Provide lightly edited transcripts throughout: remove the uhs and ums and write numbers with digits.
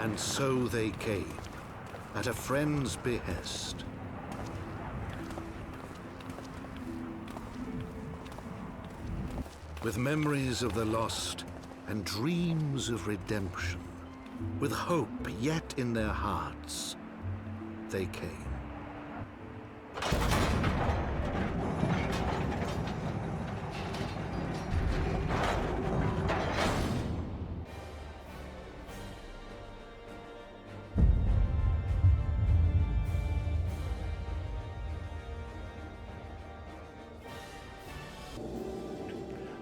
And so they came, at a friend's behest. With memories of the lost and dreams of redemption, with hope yet in their hearts, they came.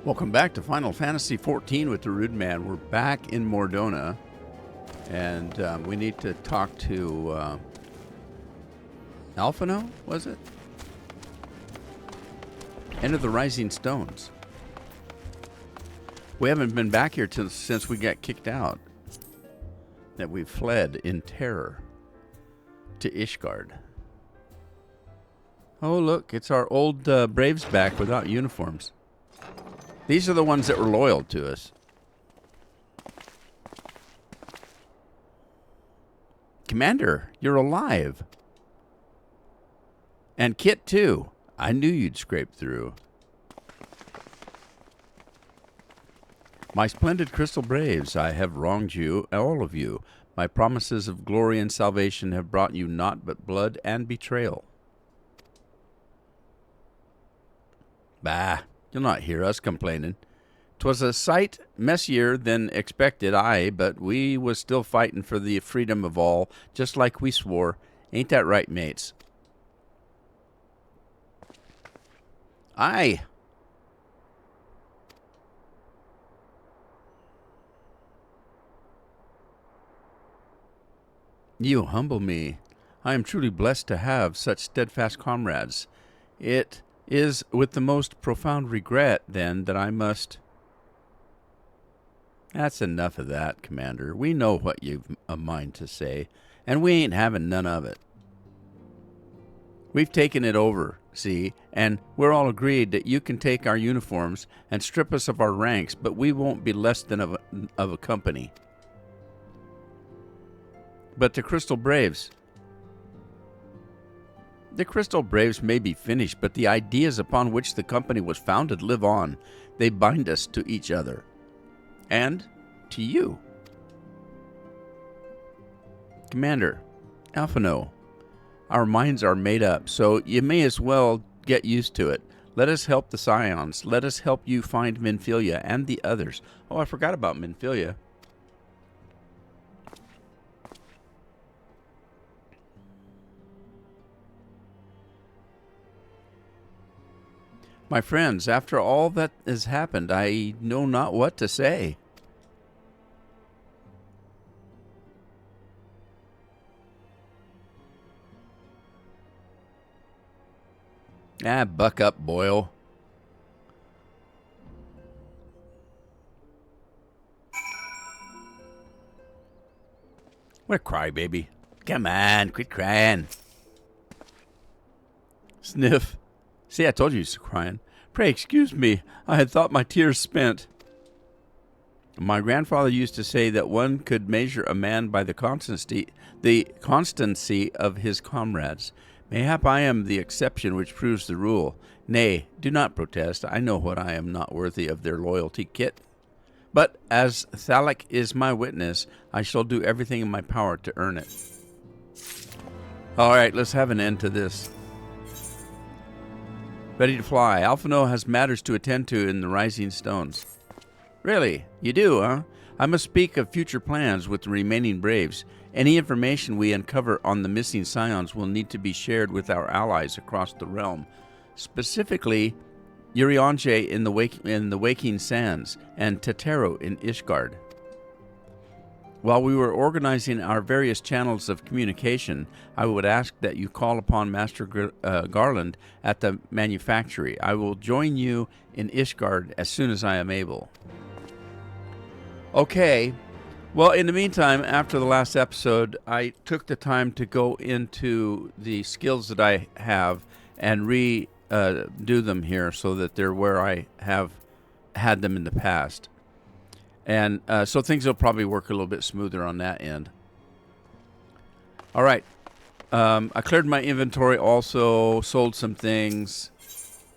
Welcome back to Final Fantasy XIV with the Rude Man. We're back in Mordona, and we need to talk to Alphino, was it? End of the Rising Stones. We haven't been back here since we got kicked out. That we fled in terror to Ishgard. Oh, look, it's our old Braves back without uniforms. These are the ones that were loyal to us. Commander, you're alive. And Kit, too. I knew you'd scrape through. My splendid Crystal Braves, I have wronged you, all of you. My promises of glory and salvation have brought you naught but blood and betrayal. Bah. You'll not hear us complaining. 'Twas a sight messier than expected, aye, but we was still fighting for the freedom of all, just like we swore. Ain't that right, mates? Aye. You humble me. I am truly blessed to have such steadfast comrades. It is with the most profound regret, then, that I must... That's enough of that, Commander. We know what you've a mind to say, and we ain't having none of it. We've taken it over, see, and we're all agreed that you can take our uniforms and strip us of our ranks, but we won't be less than of a company. But the Crystal Braves... The Crystal Braves may be finished, but the ideas upon which the company was founded live on. They bind us to each other. And to you. Commander, Alphino, our minds are made up, so you may as well get used to it. Let us help the Scions. Let us help you find Minfilia and the others. Oh, I forgot about Minfilia. My friends, after all that has happened, I know not what to say. Buck up, Boyle. What a crybaby. Come on, quit crying. Sniff. See, I told you he's crying. Pray excuse me. I had thought my tears spent. My grandfather used to say that one could measure a man by the constancy of his comrades. Mayhap I am the exception which proves the rule. Nay, do not protest. I know what I am not worthy of their loyalty, Kit. But as Thalic is my witness, I shall do everything in my power to earn it. All right, let's have an end to this. Ready to fly. Alphino has matters to attend to in the Rising Stones. Really? You do, huh? I must speak of future plans with the remaining Braves. Any information we uncover on the missing Scions will need to be shared with our allies across the realm. Specifically, Urianger in the Waking Sands and Tetero in Ishgard. While we were organizing our various channels of communication, I would ask that you call upon Master Garland at the manufactory. I will join you in Ishgard as soon as I am able. Okay. Well, in the meantime, after the last episode, I took the time to go into the skills that I have and do them here so that they're where I have had them in the past. And so things will probably work a little bit smoother on that end. All right. I cleared my inventory also, sold some things.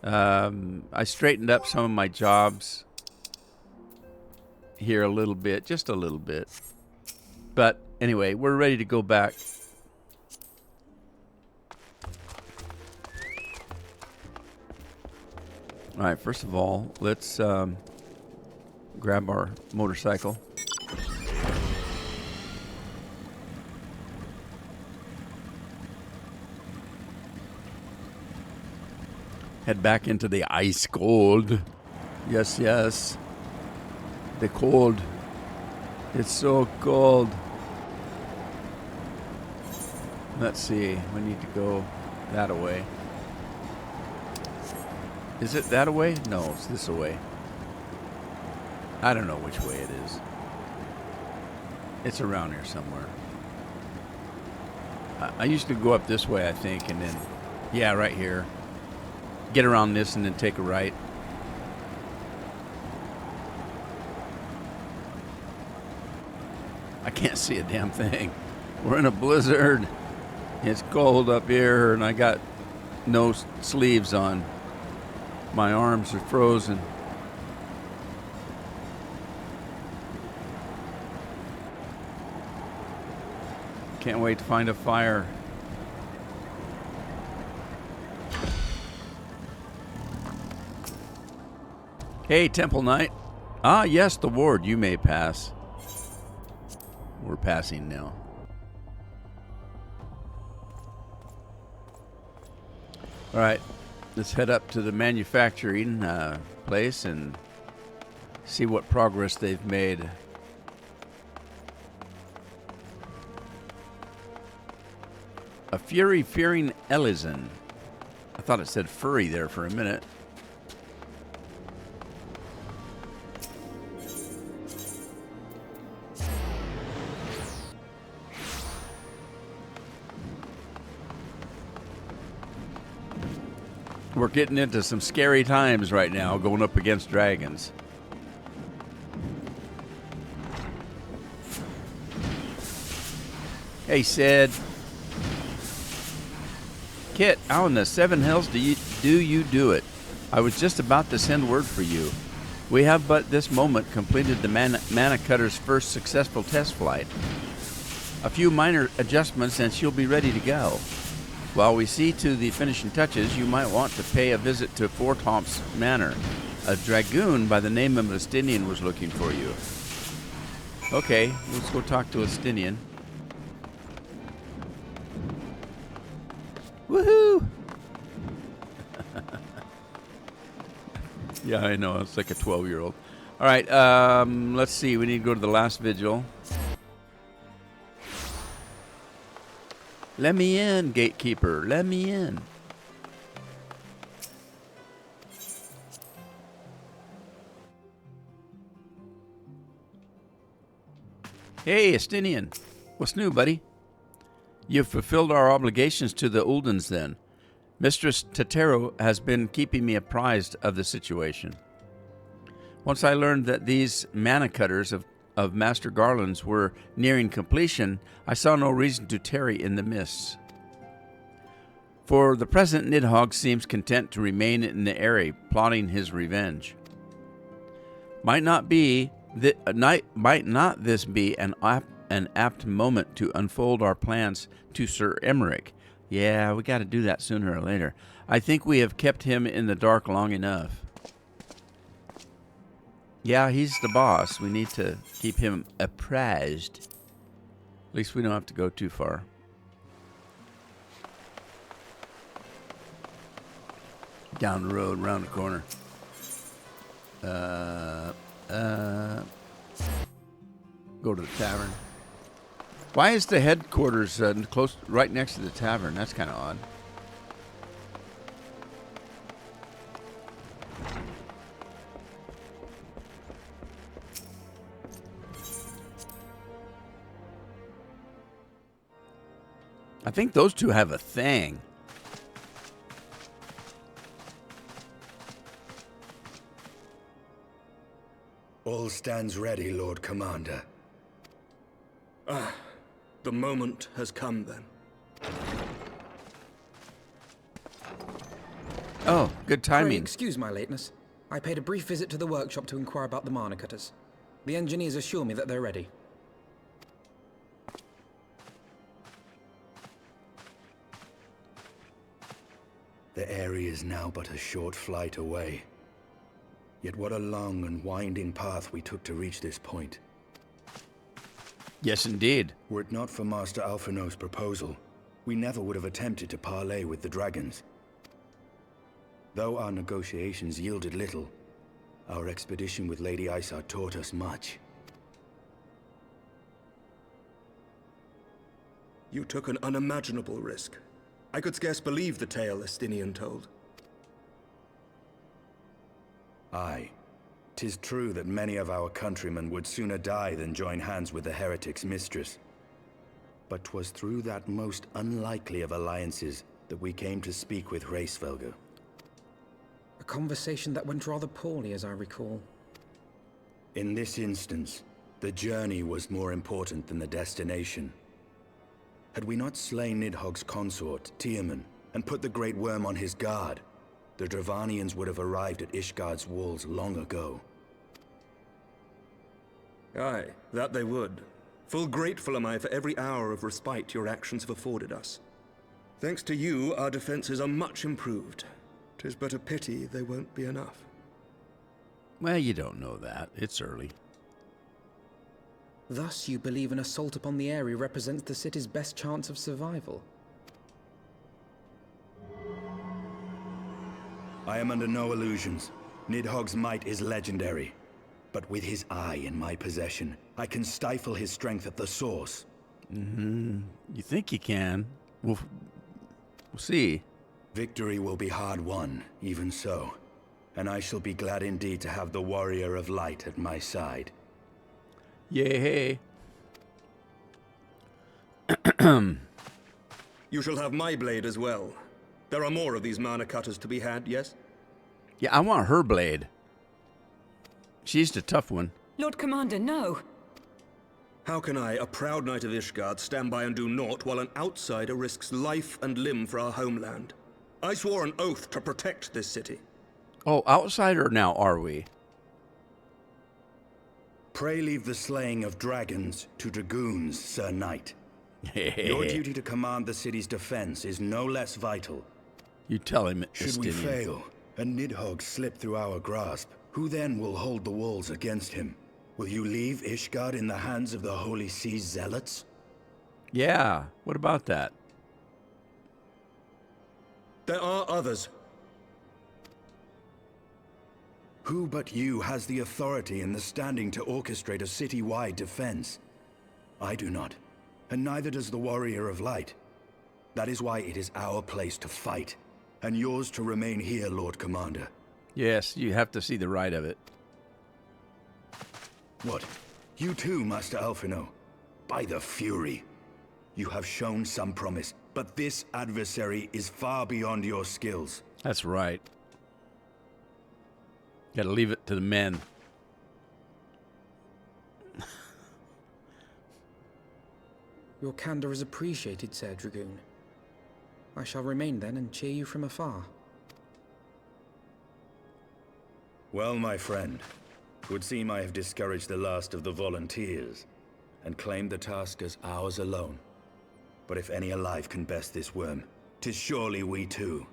I straightened up some of my jobs here a little bit, just a little bit. But anyway, we're ready to go back. All right, first of all, let's grab our motorcycle. Head back into the ice cold. Yes, yes. The cold. It's so cold. Let's see. We need to go that way. Is it that way? No, it's this way. I don't know which way it is. It's around here somewhere. I used to go up this way, I think, and then, yeah, right here. Get around this and then take a right. I can't see a damn thing. We're in a blizzard. It's cold up here, and I got no sleeves on. My arms are frozen. Can't wait to find a fire. Hey, Temple Knight. Ah, yes, the ward. You may pass. We're passing now. All right, let's head up to the manufacturing place and see what progress they've made. A fury fearing Elysian. I thought it said furry there for a minute. We're getting into some scary times right now, going up against dragons. Hey, Sid. Kit, how in the seven hells do you do it? I was just about to send word for you. We have but this moment completed the Mana Cutter's first successful test flight. A few minor adjustments and she'll be ready to go. While we see to the finishing touches, you might want to pay a visit to Fortomp's Manor. A dragoon by the name of Estinian was looking for you. Okay, let's go talk to Estinian. Woohoo! Yeah, I know. It's like a 12-year-old. All right, let's see. We need to go to the last vigil. Let me in, gatekeeper. Let me in. Hey, Estinian. What's new, buddy? You've fulfilled our obligations to the Uldens, then. Mistress Tetero has been keeping me apprised of the situation. Once I learned that these Mana Cutters of Master Garland's were nearing completion, I saw no reason to tarry in the mists. For the present, Nidhogg seems content to remain in the Eyrie, plotting his revenge. Might not this be an apt moment to unfold our plans to Sir Emmerich? Yeah, we got to do that sooner or later. I think we have kept him in the dark long enough. Yeah, he's the boss. We need to keep him apprised. At least we don't have to go too far. Down the road, around the corner. Go to the tavern. Why is the headquarters close, right next to the tavern? That's kind of odd. I think those two have a thing. All stands ready, Lord Commander. The moment has come, then. Oh, good Pray timing. excuse my lateness. I paid a brief visit to the workshop to inquire about the mana cutters. The engineers assure me that they're ready. The area is now but a short flight away. Yet what a long and winding path we took to reach this point. Yes, indeed. Were it not for Master Alphino's proposal, we never would have attempted to parley with the dragons. Though our negotiations yielded little, our expedition with Lady Isar taught us much. You took an unimaginable risk. I could scarce believe the tale Estinian told. Aye. 'Tis true that many of our countrymen would sooner die than join hands with the heretic's mistress. But 'twas through that most unlikely of alliances that we came to speak with Hraesvelgr. A conversation that went rather poorly, as I recall. In this instance, the journey was more important than the destination. Had we not slain Nidhogg's consort, Tiaman, and put the Great Worm on his guard, the Dravanians would have arrived at Ishgard's walls long ago. Aye, that they would. Full grateful am I for every hour of respite your actions have afforded us. Thanks to you, our defenses are much improved. 'Tis but a pity they won't be enough. Well, you don't know that. It's early. Thus, you believe an assault upon the area represents the city's best chance of survival? I am under no illusions. Nidhogg's might is legendary. But with his eye in my possession, I can stifle his strength at the source. You think you can? We'll see. Victory will be hard won, even so. And I shall be glad indeed to have the Warrior of Light at my side. Yay! You shall have my blade as well. There are more of these mana cutters to be had, yes? Yeah, I want her blade. She's the tough one. Lord Commander, no. How can I, a proud knight of Ishgard, stand by and do naught while an outsider risks life and limb for our homeland? I swore an oath to protect this city. Oh, outsider now, are we? Pray leave the slaying of dragons to dragoons, Sir Knight. Your duty to command the city's defense is no less vital. You tell him, Should we Estinian. fail, and Nidhogg slip through our grasp, who then will hold the walls against him? Will you leave Ishgard in the hands of the Holy Sea's zealots? Yeah, what about that? There are others. Who but you has the authority and the standing to orchestrate a city-wide defense? I do not, and neither does the Warrior of Light. That is why it is our place to fight, and yours to remain here, Lord Commander. Yes, you have to see the right of it. What? You too, Master Alphino? By the Fury! You have shown some promise, but this adversary is far beyond your skills. That's right. Gotta leave it to the men. Your candor is appreciated, Sir Dragoon. I shall remain then and cheer you from afar. Well, my friend, it would seem I have discouraged the last of the volunteers, and claimed the task as ours alone. But if any alive can best this worm, 'tis surely we too.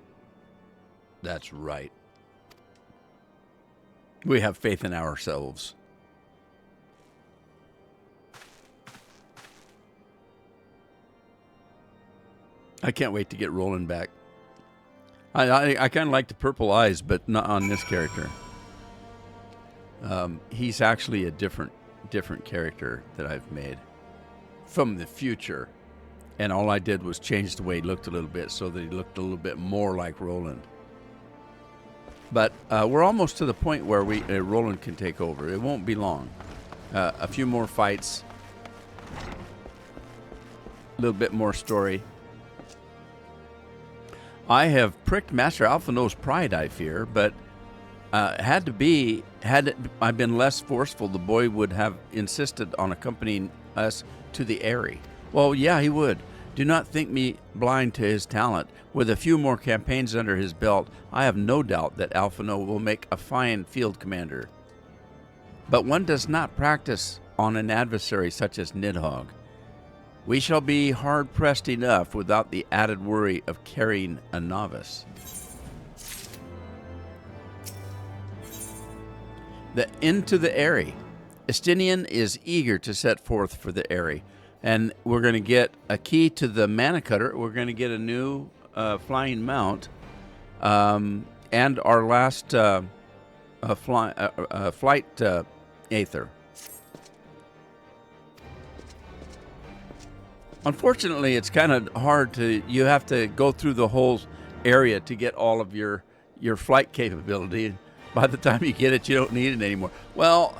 That's right. We have faith in ourselves. I can't wait to get Roland back. I kind of like the purple eyes, but not on this character. He's actually a different character that I've made from the future, and all I did was change the way he looked a little bit so that he looked a little bit more like Roland. But we're almost to the point where Roland can take over. It won't be long. A few more fights, a little bit more story. I have pricked Master Alphino's pride, I fear, but had I been less forceful, the boy would have insisted on accompanying us to the Eyrie. Well, yeah, he would. Do not think me blind to his talent. With a few more campaigns under his belt, I have no doubt that Alphino will make a fine field commander. But one does not practice on an adversary such as Nidhogg. We shall be hard-pressed enough without the added worry of carrying a novice. Into the Eyrie. Estinian is eager to set forth for the Eyrie. And we're going to get a key to the Mana Cutter. We're going to get a new flying mount. And our last flight Aether. Unfortunately, it's kind of hard to... You have to go through the whole area to get all of your flight capability. By the time you get it, you don't need it anymore. Well...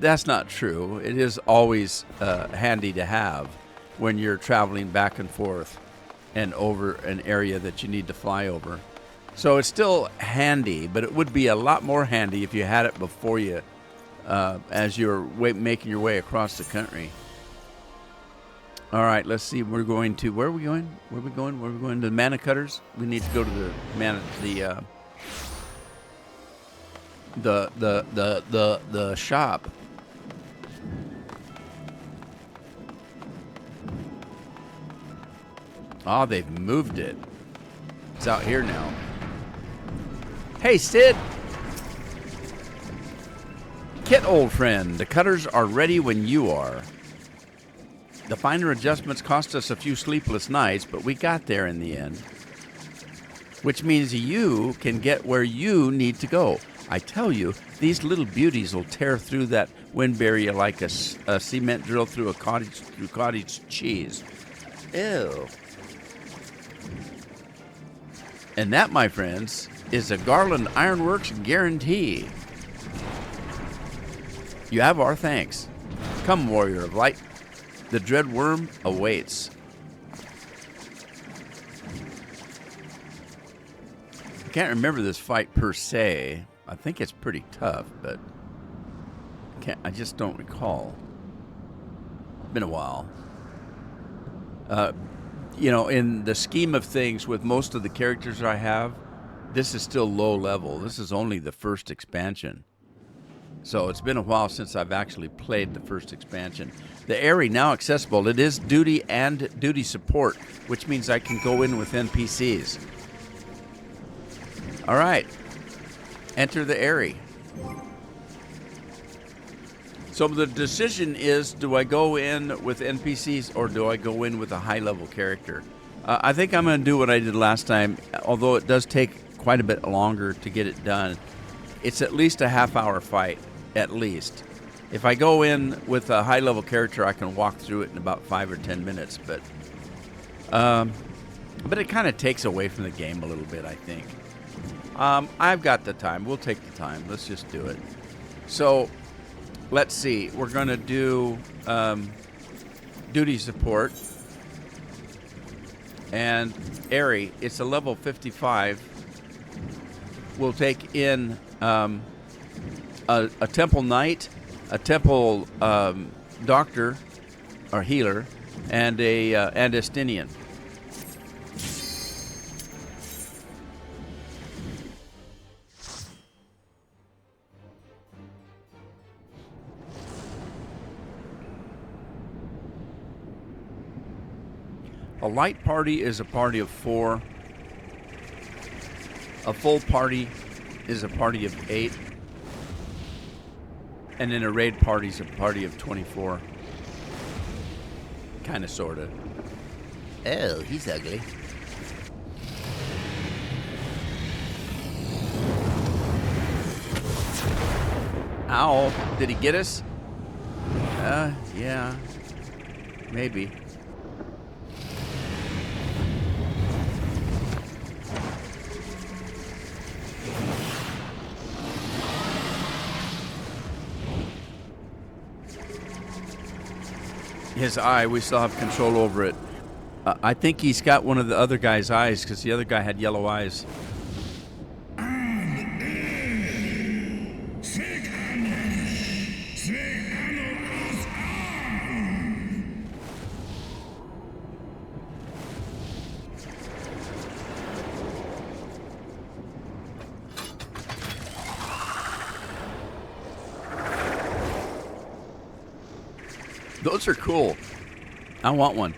That's not true. It is always handy to have when you're traveling back and forth and over an area that you need to fly over. So it's still handy, but it would be a lot more handy if you had it before you, as you're making your way across the country. All right, let's see. We're going to... Where are we going? Where are we going? Where are we going? To the Mana Cutters? We need to go to the the shop. Oh, they've moved it. It's out here now. Hey, Sid! Kit, old friend, the cutters are ready when you are. The finer adjustments cost us a few sleepless nights, but we got there in the end. Which means you can get where you need to go. I tell you, these little beauties will tear through that wind barrier like a cement drill through cottage cheese. Ew. And that, my friends, is a Garland Ironworks guarantee. You have our thanks. Come, warrior of light. The dread worm awaits. I can't remember this fight per se. I think it's pretty tough, but I just don't recall. It's been a while. You know, in the scheme of things, with most of the characters I have, this is still low level. This is only the first expansion. So it's been a while since I've actually played the first expansion. The Eyrie, now accessible. It is duty and duty support, which means I can go in with NPCs. All right. Enter the Eyrie. So the decision is, do I go in with NPCs or do I go in with a high-level character? I think I'm going to do what I did last time, although it does take quite a bit longer to get it done. It's at least a half-hour fight, at least. If I go in with a high-level character, I can walk through it in about 5 or 10 minutes, but it kind of takes away from the game a little bit, I think. I've got the time. We'll take the time. Let's just do it. So, let's see. We're going to do duty support. And Eyrie, it's a level 55. We'll take in a temple knight, a temple doctor or healer, and a Estinian. A light party is a party of 4. A full party is a party of 8. And then a raid party is a party of 24. Kind of, sort of. Oh, he's ugly. Ow. Did he get us? Yeah. Maybe. His eye, we still have control over it. I think he's got one of the other guy's eyes, because the other guy had yellow eyes. Those are cool. I want one.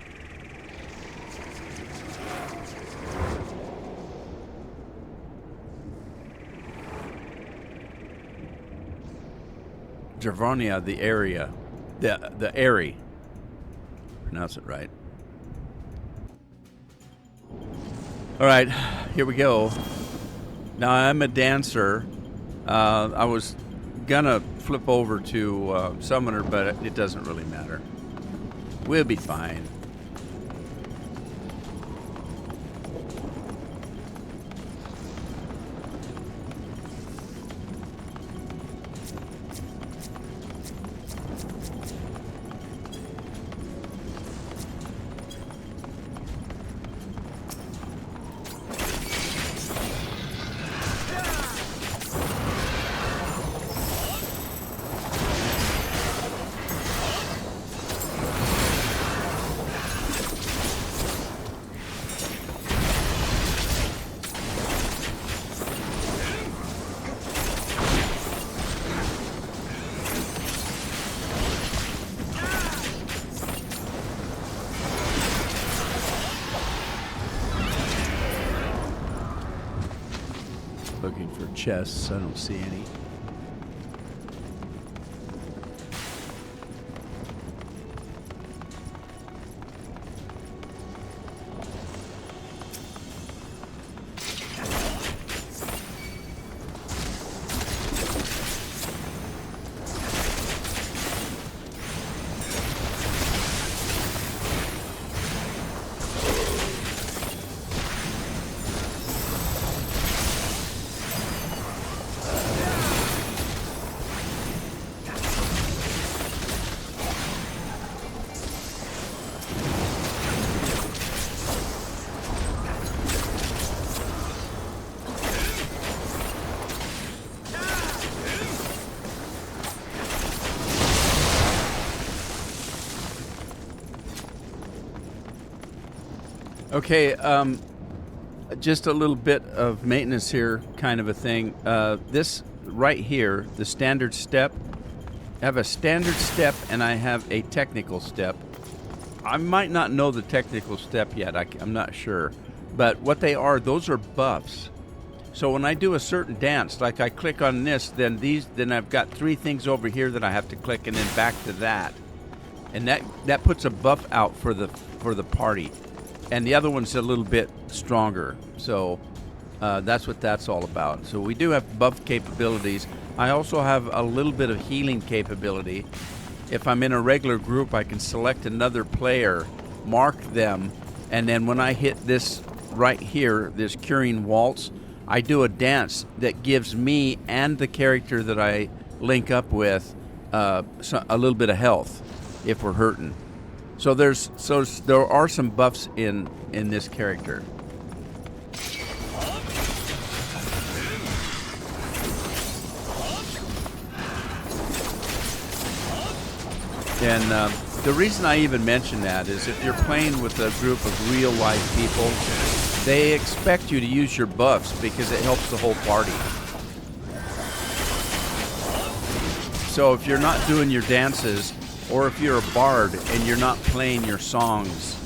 Jarvonia, the area. The Airy. Pronounce it right. All right, here we go. Now, I'm a dancer. I was gonna flip over to Summoner, but it doesn't really matter. We'll be fine. Looking for chests. I don't see any. Okay, just a little bit of maintenance here, kind of a thing. This right here, the standard step, I have a standard step and I have a technical step. I might not know the technical step yet, I'm not sure. But what they are, those are buffs. So when I do a certain dance, like I click on this, then I've got 3 things over here that I have to click, and then back to that. And that puts a buff out for the party. And the other one's a little bit stronger. So that's what that's all about. So we do have buff capabilities. I also have a little bit of healing capability. If I'm in a regular group, I can select another player, mark them, and then when I hit this right here, this Curing Waltz, I do a dance that gives me and the character that I link up with a little bit of health if we're hurting. So there are some buffs in this character. And the reason I even mention that is if you're playing with a group of real life people, they expect you to use your buffs because it helps the whole party. So if you're not doing your dances, or if you're a bard and you're not playing your songs,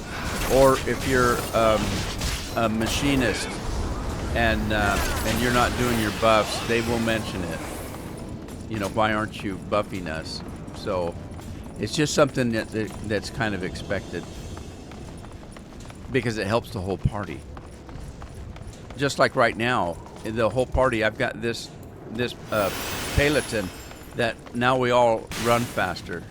or if you're a machinist and you're not doing your buffs, they will mention it. You know, why aren't you buffing us? So it's just something that's kind of expected because it helps the whole party. Just like right now, in the whole party, I've got this peloton that now we all run faster.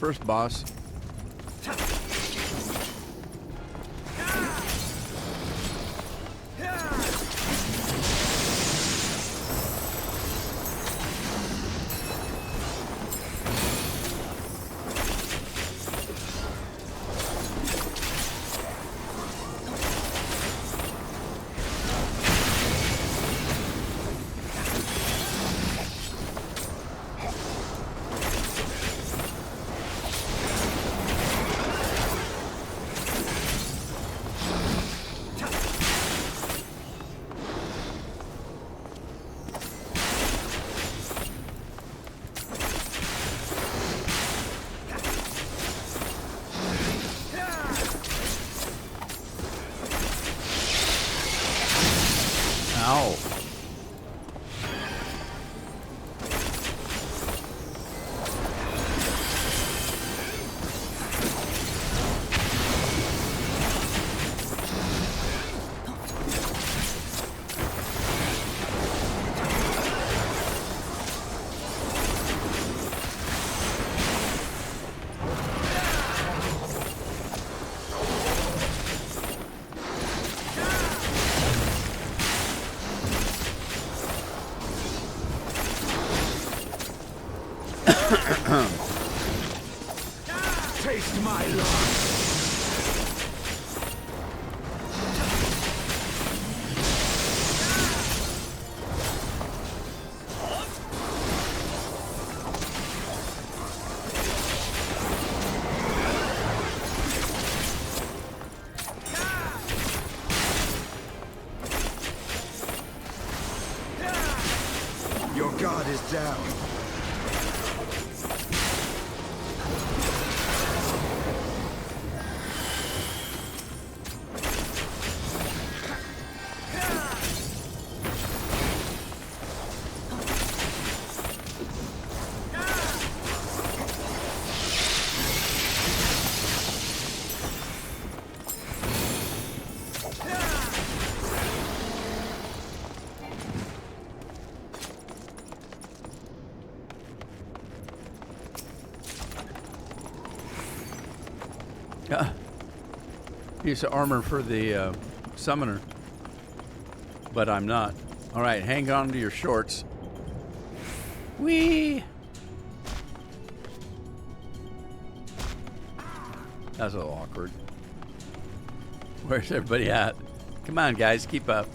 first boss. Ow. Taste my love! Your guard is down. Piece of armor for the summoner, but I'm not. All right, hang on to your shorts. Whee! That's a little awkward. Where's everybody at? Come on, guys, keep up.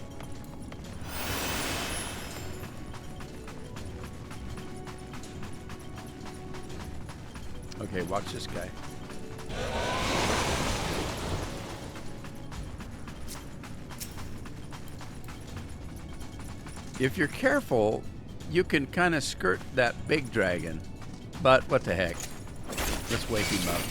Okay, watch this guy. If you're careful, you can kind of skirt that big dragon. But what the heck? Let's wake him up.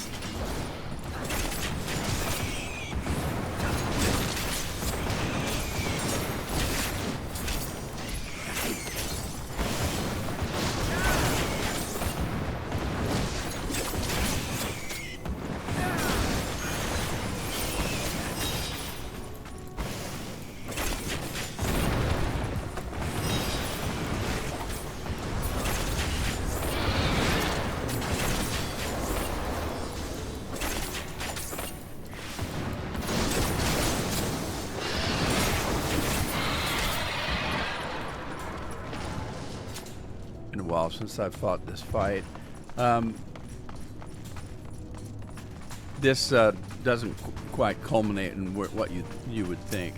Been a while since I've fought this fight. This doesn't quite culminate in what you would think.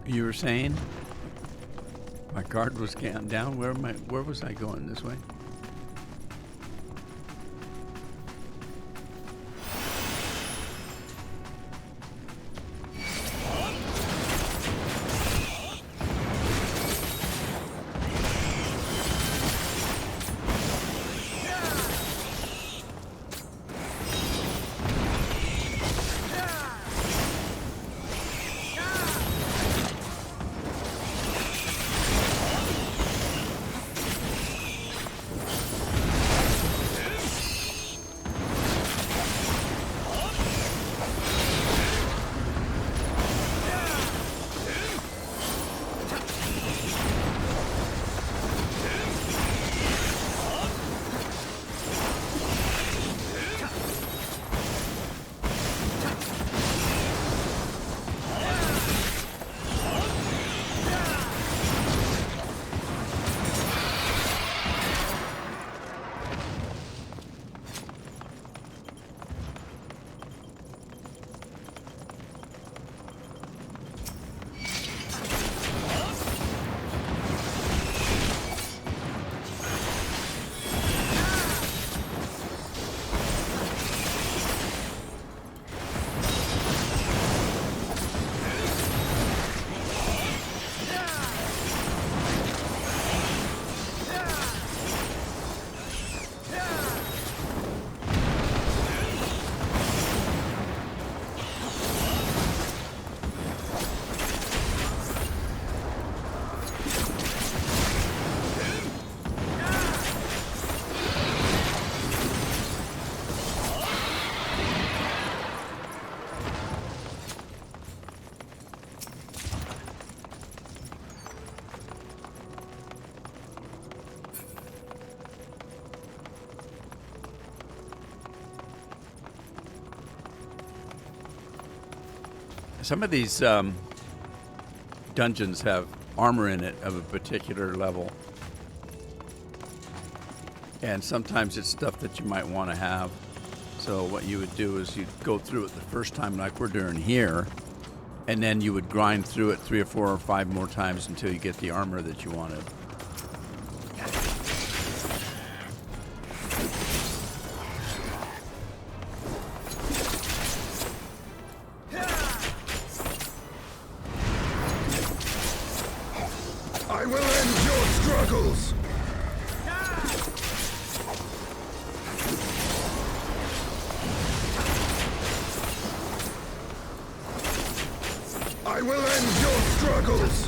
You were saying? My guard was down. Where was I going? This way? Some of these dungeons have armor in it of a particular level. And sometimes it's stuff that you might want to have. So what you would do is you'd go through it the first time like we're doing here, and then you would grind through it 3 or 4 or 5 more times until you get the armor that you wanted. I will end your struggles! I will end your struggles!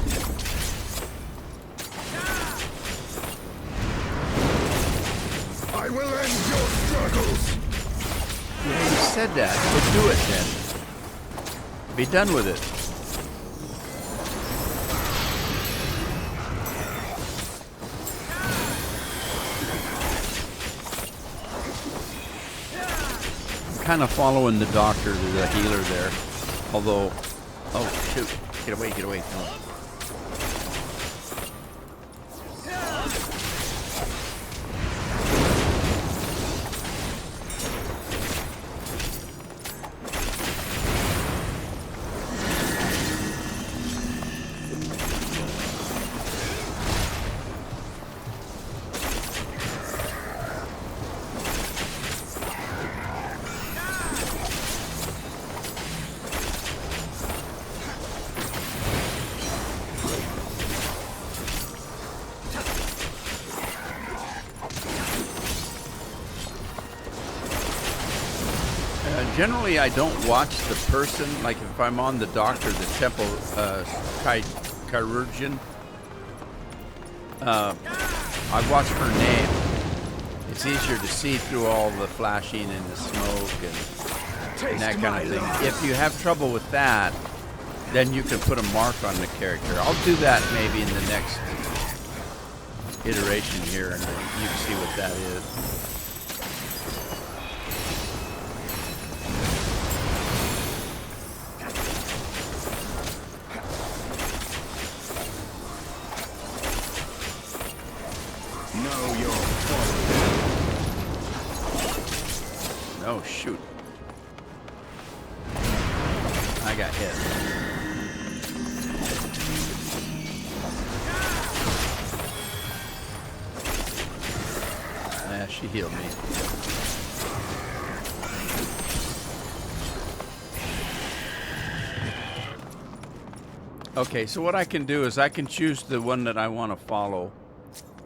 I will end your struggles! Yeah, you said that. Well, do it then. Be done with it. I'm kind of following the doctor, the healer there. Although, oh shoot, get away, no. Generally, I don't watch the person. Like if I'm on the doctor, the temple chirurgeon, I watch her name. It's easier to see through all the flashing and the smoke and that kind of thing. If you have trouble with that, then you can put a mark on the character. I'll do that maybe in the next iteration here, and you can see what that is. Oh, shoot. I got hit. She healed me. Okay, so what I can do is I can choose the one that I want to follow.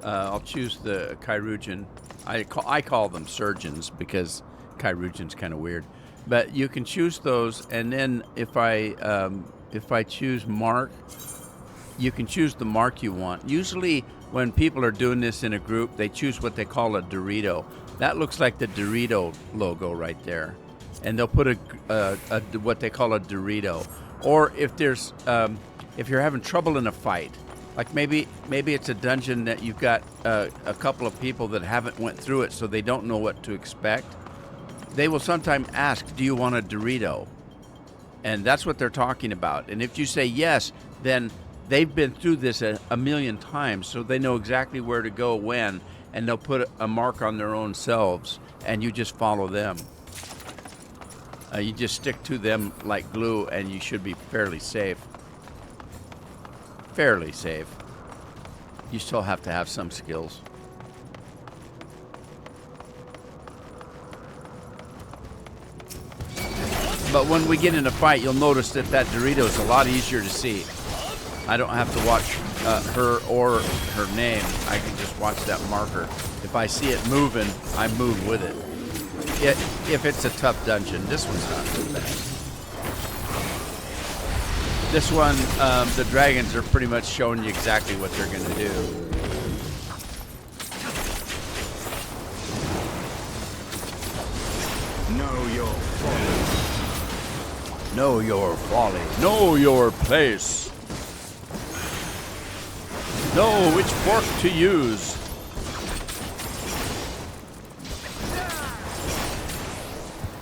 I'll choose the Chirurgeon. I call them surgeons because Chirurgeon's kind of weird. But you can choose those, and then if I choose mark, you can choose the mark you want. Usually when people are doing this in a group, they choose what they call a Dorito. That looks like the Dorito logo right there. And they'll put a what they call a Dorito. Or if there's if you're having trouble in a fight, like maybe it's a dungeon that you've got a couple of people that haven't went through it, so they don't know what to expect. They will sometimes ask, do you want a Dorito? And that's what they're talking about. And if you say yes, then they've been through this a million times, so they know exactly where to go when, and they'll put a mark on their own selves, and you just follow them. You just stick to them like glue, and you should be fairly safe. Fairly safe. You still have to have some skills. But when we get in a fight, you'll notice that Dorito is a lot easier to see. I don't have to watch her or her name. I can just watch that marker. If I see it moving, I move with it. If it's a tough dungeon, this one's not too bad. This one, the dragons are pretty much showing you exactly what they're going to do. Know your folly. Know your folly. Know your place. Know which fork to use.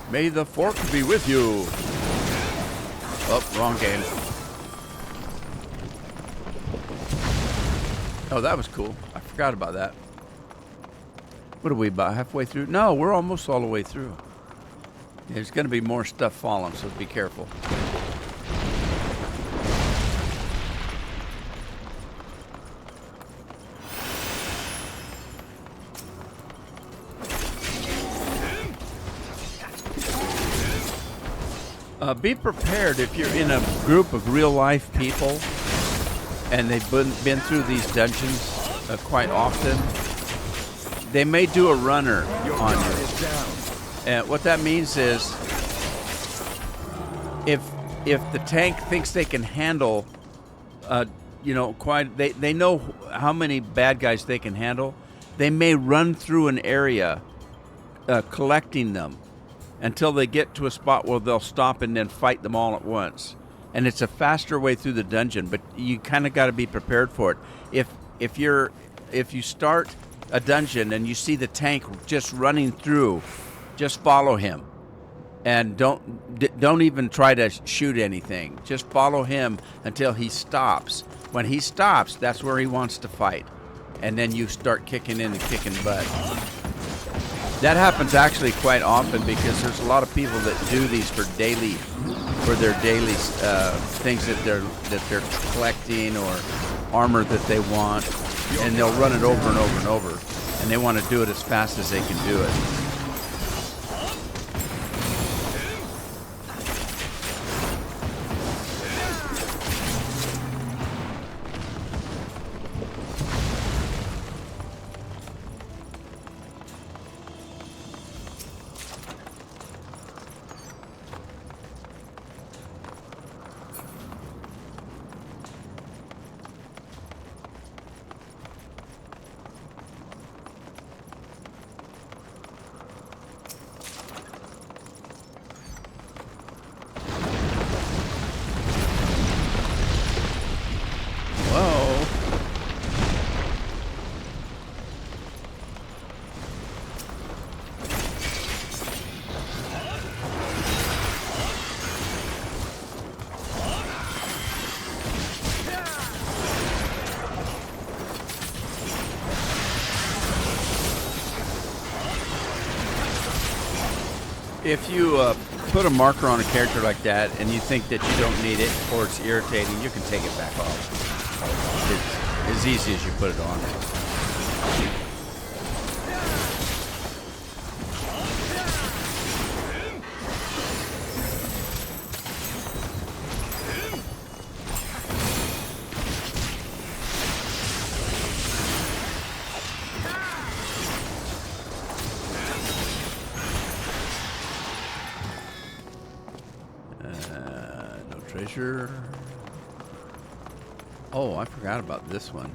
May the fork be with you. Oh, wrong game. Oh, that was cool. I forgot about that. What are we, about halfway through? No, we're almost all the way through. There's going to be more stuff falling, so be careful. Be prepared if you're in a group of real-life people and they've been through these dungeons quite often. They may do a runner on you. And what that means is if the tank thinks they can handle, they know how many bad guys they can handle, they may run through an area collecting them until they get to a spot where they'll stop and then fight them all at once. And it's a faster way through the dungeon, but you kind of got to be prepared for it. If you start a dungeon and you see the tank just running through, just follow him, and don't even try to shoot anything. Just follow him until he stops. When he stops, that's where he wants to fight, and then you start kicking in and kicking butt. That happens actually quite often because there's a lot of people that do these for their daily things that they're collecting or armor that they want, and they'll run it over and over and over, and they want to do it as fast as they can do it. If you put a marker on a character like that and you think that you don't need it or it's irritating, you can take it back off. It's as easy as you put it on. No treasure. Oh, I forgot about this one.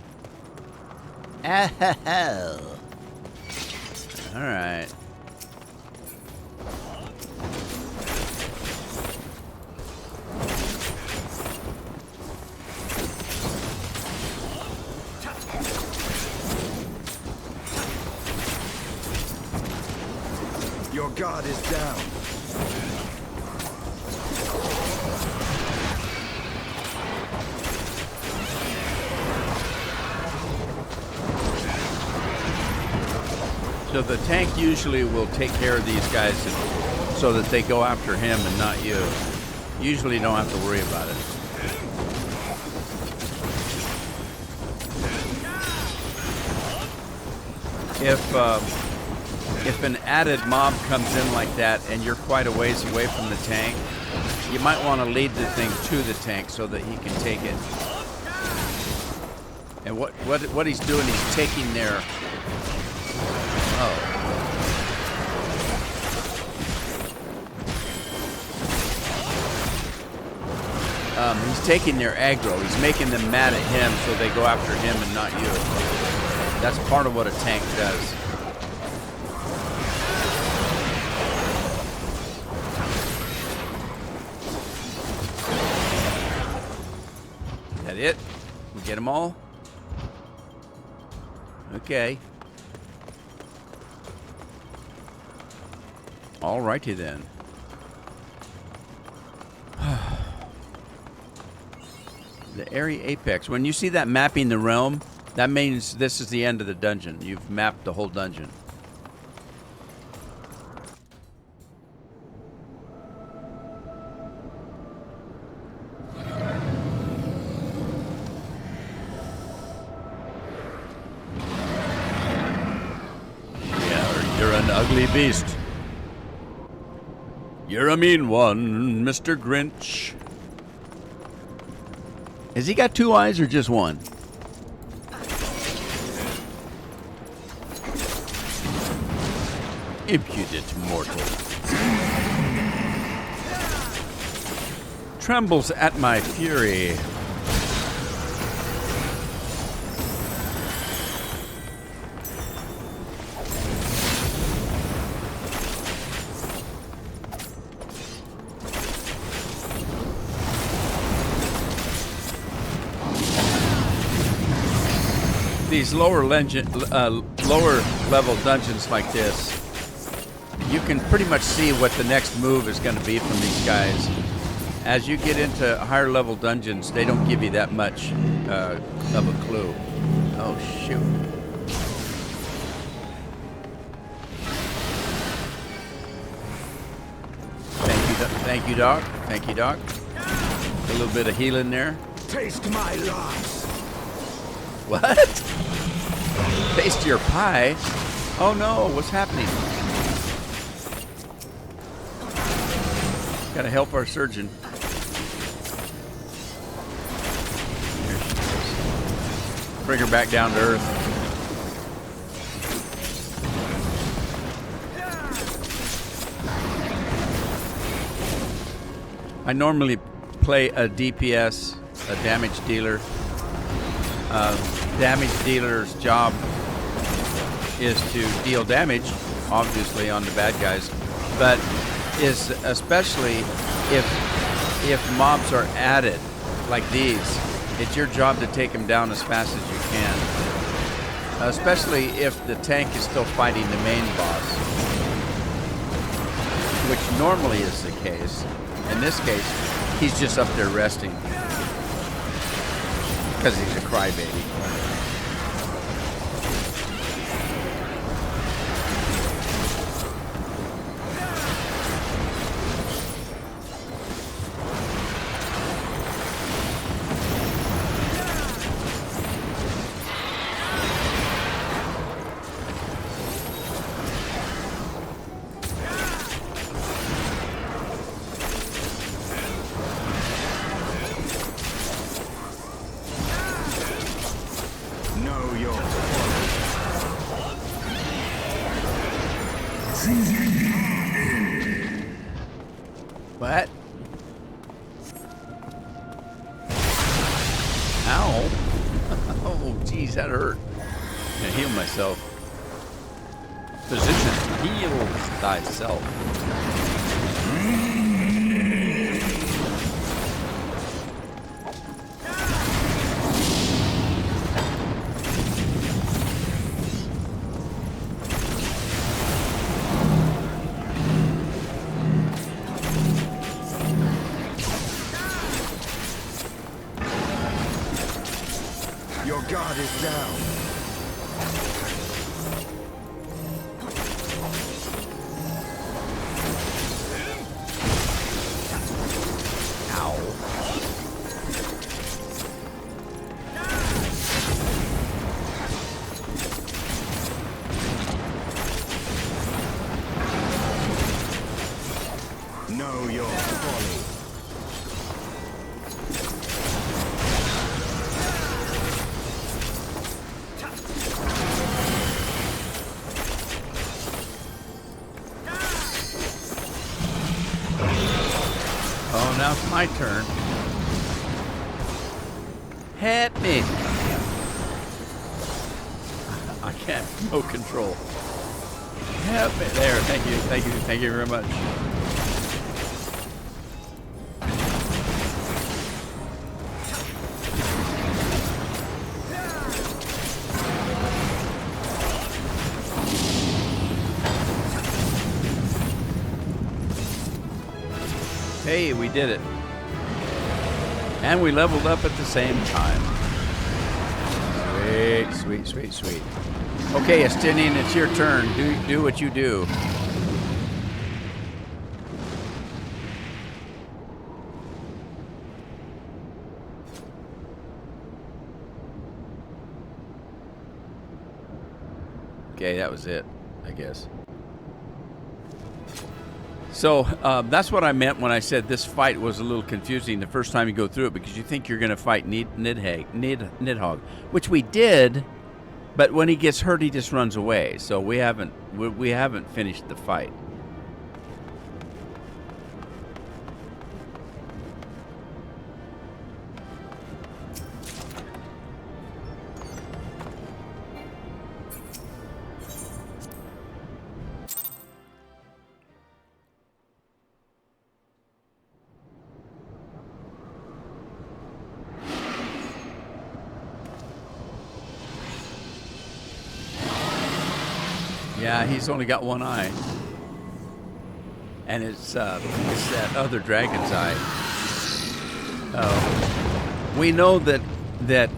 Oh. All right. Your guard is down. So the tank usually will take care of these guys so that they go after him and not you. Usually don't have to worry about it. If an added mob comes in like that and you're quite a ways away from the tank, you might want to lead the thing to the tank so that he can take it. And what he's doing, he's taking their... Oh. He's taking their aggro. He's making them mad at him so they go after him and not you. That's part of what a tank does. That it? We get them all? Okay. Alrighty then. The area apex. When you see that mapping the realm, that means this is the end of the dungeon. You've mapped the whole dungeon. Yeah, you're an ugly beast. You're a mean one, Mr. Grinch. Has he got 2 eyes or just one? Impudent mortal. Trembles at my fury. These lower level dungeons like this, you can pretty much see what the next move is going to be from these guys. As you get into higher level dungeons, they don't give you that much of a clue. Oh shoot. Thank you, Doc. Thank you, Doc. A little bit of healing there. Taste my loss. What? Taste your pie? Oh no, what's happening? Gotta help our surgeon. Here she is. Bring her back down to earth. I normally play a DPS, a damage dealer. Damage dealer's job is to deal damage, obviously, on the bad guys, but is especially if mobs are added like these, it's your job to take them down as fast as you can, especially if the tank is still fighting the main boss, which normally is the case. In this case, he's just up there resting because he's a crybaby. Jeez, that hurt. I'm gonna heal myself. Physician, heal thyself. Your guard is down. Know your folly. Oh, now it's my turn. Help me. I can't. No control. Help me. There. Thank you. Thank you. Thank you very much. Hey, we did it. And we leveled up at the same time. Sweet, sweet, sweet, sweet. Okay, Estinian, it's your turn. Do what you do. Okay, that was it, I guess. So that's what I meant when I said this fight was a little confusing the first time you go through it, because you think you're going to fight Nidhogg, which we did, but when he gets hurt, he just runs away. So we haven't finished the fight. Yeah, he's only got one eye, and it's that other dragon's eye. We know that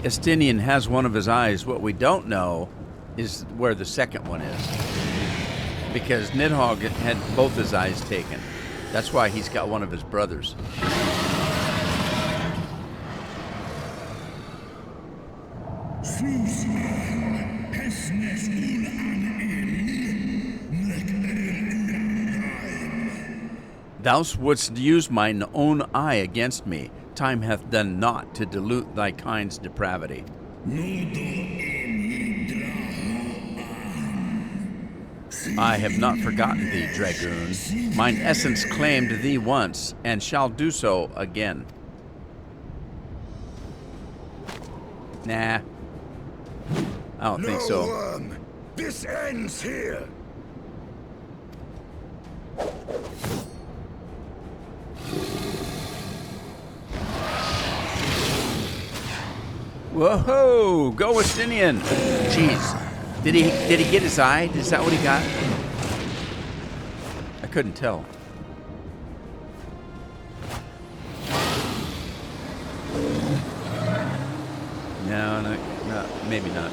Estinian has one of his eyes. What we don't know is where the second one is, because Nidhogg had both his eyes taken. That's why he's got one of his brothers. Thou wouldst use mine own eye against me. Time hath done naught to dilute thy kind's depravity. I have not forgotten thee, dragoon. Mine essence claimed thee once, and shall do so again. Nah. I don't think so. This ends here. Whoa! Go Estinian! Jeez. Did he get his eye? Is that what he got? I couldn't tell. No, maybe not.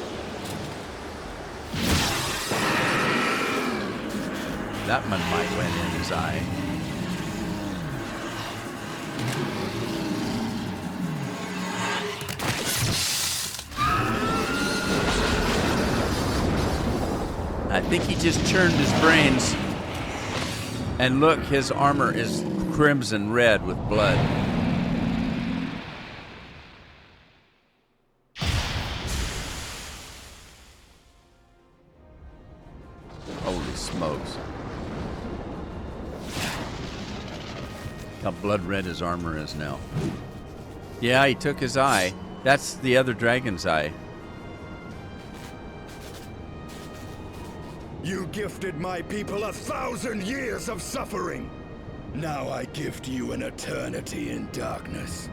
That one might went in his eye. I think he just churned his brains. And look, his armor is crimson red with blood. Holy smokes. How blood red his armor is now. Yeah, he took his eye. That's the other dragon's eye. You gifted my people 1,000 years of suffering. Now I gift you an eternity in darkness.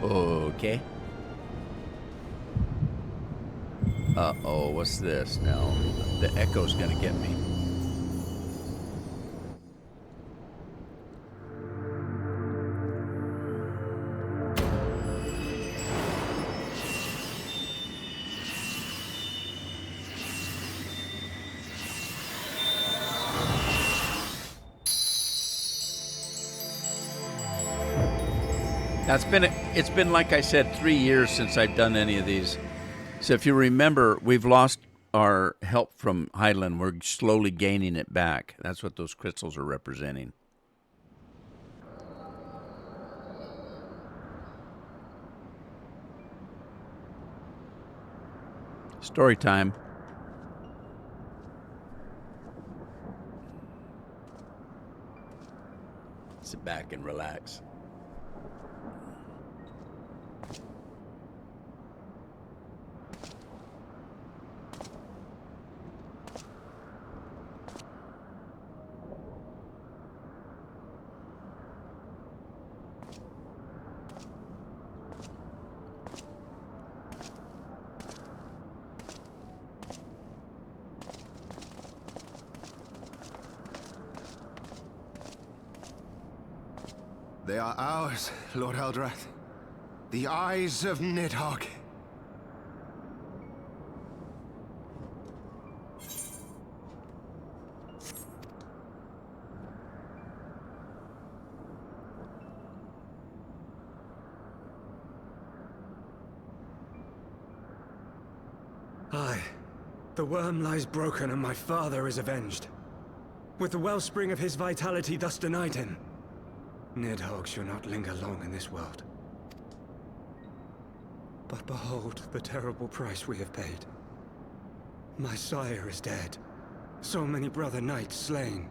Okay. Uh-oh, what's this now? The echo's gonna get me. It's been, like I said, 3 years since I've done any of these. So if you remember, we've lost our help from Highland. We're slowly gaining it back. That's what those crystals are representing. Story time. Sit back and relax. They are ours, Lord Eldrath. The eyes of Nidhogg. Aye. The worm lies broken and my father is avenged. With the wellspring of his vitality thus denied him, Nidhogg shall not linger long in this world. But behold the terrible price we have paid. My sire is dead. So many brother knights slain.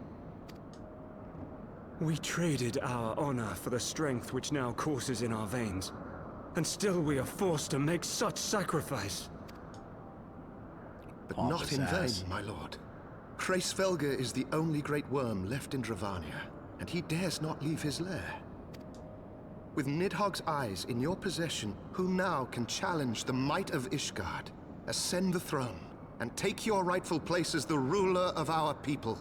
We traded our honor for the strength which now courses in our veins. And still we are forced to make such sacrifice. But not in vain, my lord. Hraesvelgr is the only great worm left in Dravania, and he dares not leave his lair. With Nidhogg's eyes in your possession, who now can challenge the might of Ishgard, ascend the throne, and take your rightful place as the ruler of our people?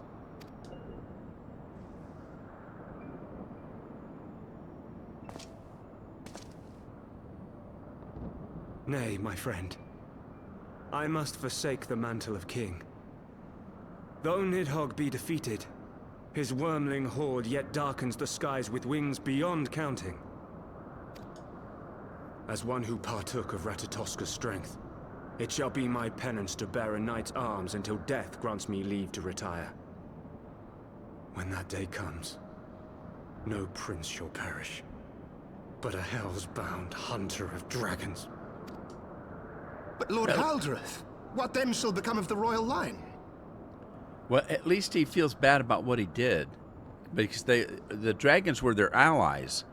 Nay, my friend. I must forsake the mantle of king. Though Nidhogg be defeated, his wormling horde yet darkens the skies with wings beyond counting. As one who partook of Ratatoska's strength, it shall be my penance to bear a knight's arms until death grants me leave to retire. When that day comes, no prince shall perish, but a hell's-bound hunter of dragons. But Lord Haldreth, what then shall become of the royal line? Well, at least he feels bad about what he did, because the dragons were their allies.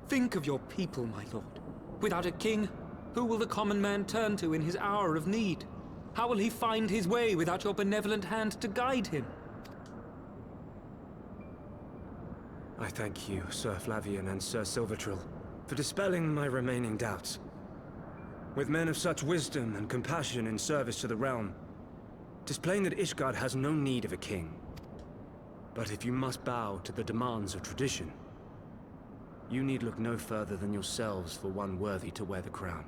Think of your people, my lord. Without a king, who will the common man turn to in his hour of need? How will he find his way without your benevolent hand to guide him? I thank you, Sir Flavian and Sir Silvertrill, for dispelling my remaining doubts. With men of such wisdom and compassion in service to the realm, 'tis plain that Ishgard has no need of a king. But if you must bow to the demands of tradition, you need look no further than yourselves for one worthy to wear the crown.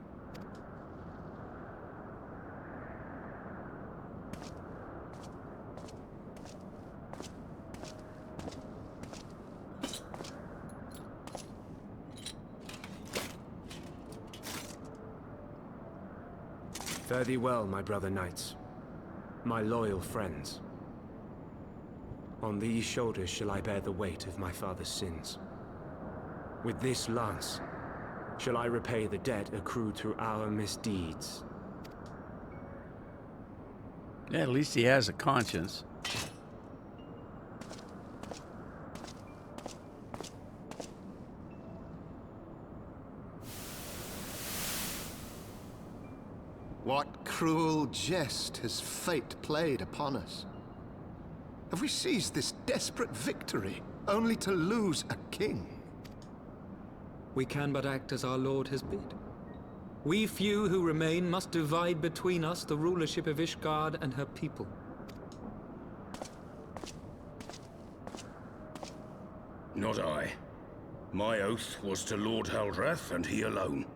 Fare thee well, my brother knights, my loyal friends. On these shoulders shall I bear the weight of my father's sins. With this lance shall I repay the debt accrued through our misdeeds. Yeah, at least he has a conscience. What cruel jest has fate played upon us? Have we seized this desperate victory, only to lose a king? We can but act as our lord has bid. We few who remain must divide between us the rulership of Ishgard and her people. Not I. My oath was to Lord Haldrath, and he alone.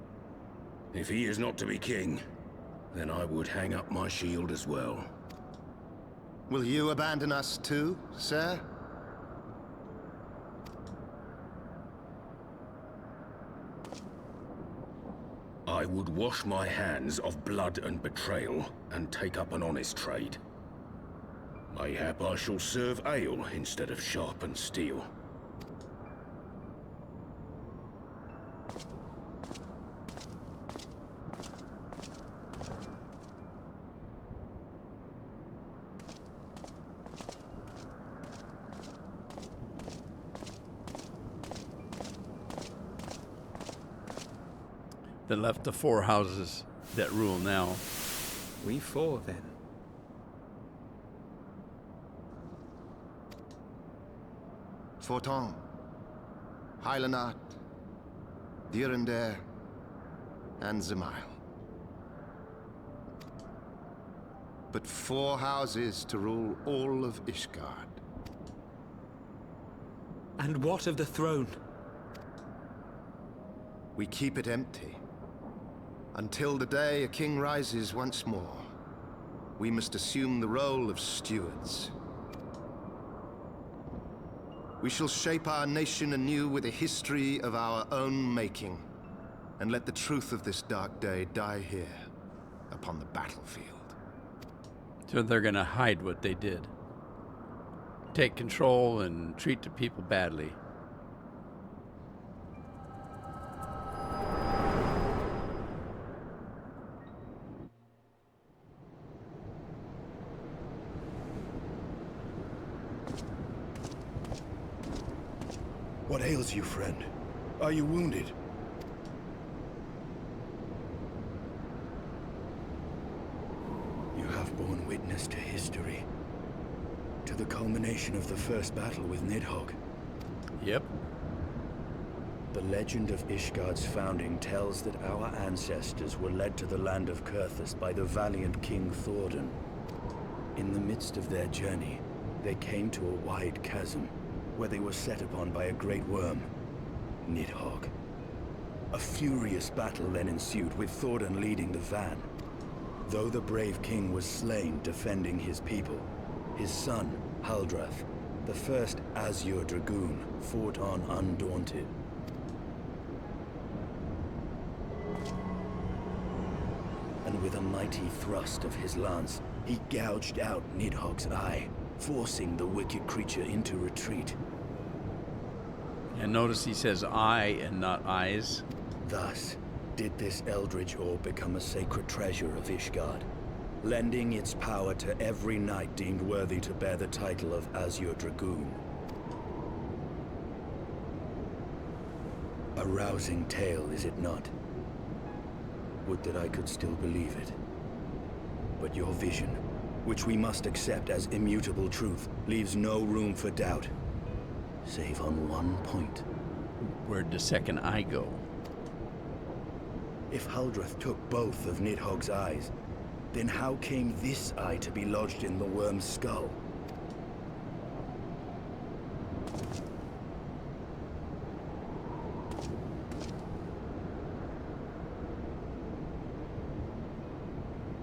If he is not to be king, then I would hang up my shield as well. Will you abandon us too, sir? I would wash my hands of blood and betrayal, and take up an honest trade. Mayhap I shall serve ale instead of sharpened steel. That left the 4 houses that rule now. We 4 then. Forton, Hylanat, Dyrendare, and Zemail. But 4 houses to rule all of Ishgard. And what of the throne? We keep it empty. Until the day a king rises once more, we must assume the role of stewards. We shall shape our nation anew with a history of our own making, and let the truth of this dark day die here, upon the battlefield. So they're gonna hide what they did. Take control and treat the people badly. What ails you, friend? Are you wounded? You have borne witness to history. To the culmination of the first battle with Nidhogg. Yep. The legend of Ishgard's founding tells that our ancestors were led to the land of Kurthus by the valiant King Thordan. In the midst of their journey, they came to a wide chasm, where they were set upon by a great worm, Nidhogg. A furious battle then ensued, with Thordan leading the van. Though the brave king was slain defending his people, his son, Haldrath, the first Azure Dragoon, fought on undaunted. And with a mighty thrust of his lance, he gouged out Nidhogg's eye, forcing the wicked creature into retreat. And notice he says eye and not eyes. Thus, did this eldritch orb become a sacred treasure of Ishgard, lending its power to every knight deemed worthy to bear the title of Azure Dragoon. A rousing tale, is it not? Would that I could still believe it. But your vision, which we must accept as immutable truth, leaves no room for doubt. Save on one point. Where'd the second eye go? If Haldrath took both of Nidhogg's eyes, then how came this eye to be lodged in the worm's skull?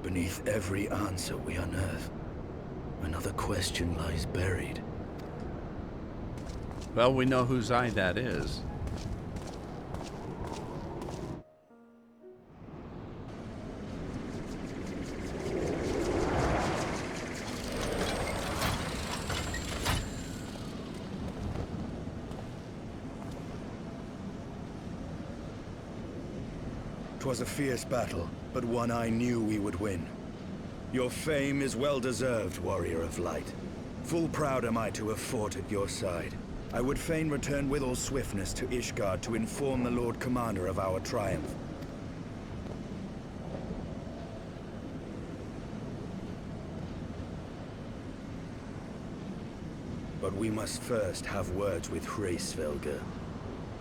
Beneath every answer we unearth, another question lies buried. Well, we know whose eye that is. Twas a fierce battle, but one I knew we would win. Your fame is well deserved, warrior of light. Full proud am I to have fought at your side. I would fain return with all swiftness to Ishgard to inform the Lord Commander of our triumph. we must first have words with Heavensward.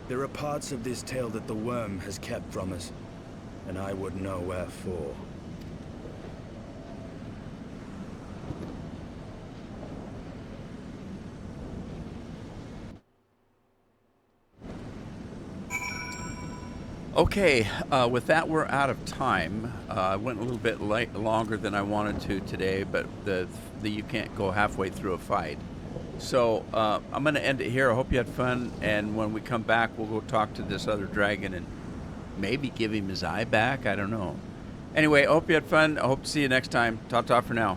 There are parts of this tale that the worm has kept from us, and I would know wherefore. Okay, with that, we're out of time. I went a little bit longer than I wanted to today, but you can't go halfway through a fight. So I'm going to end it here. I hope you had fun, and when we come back, we'll go talk to this other dragon and maybe give him his eye back. I don't know. Anyway, I hope you had fun. I hope to see you next time. Ta-ta for now.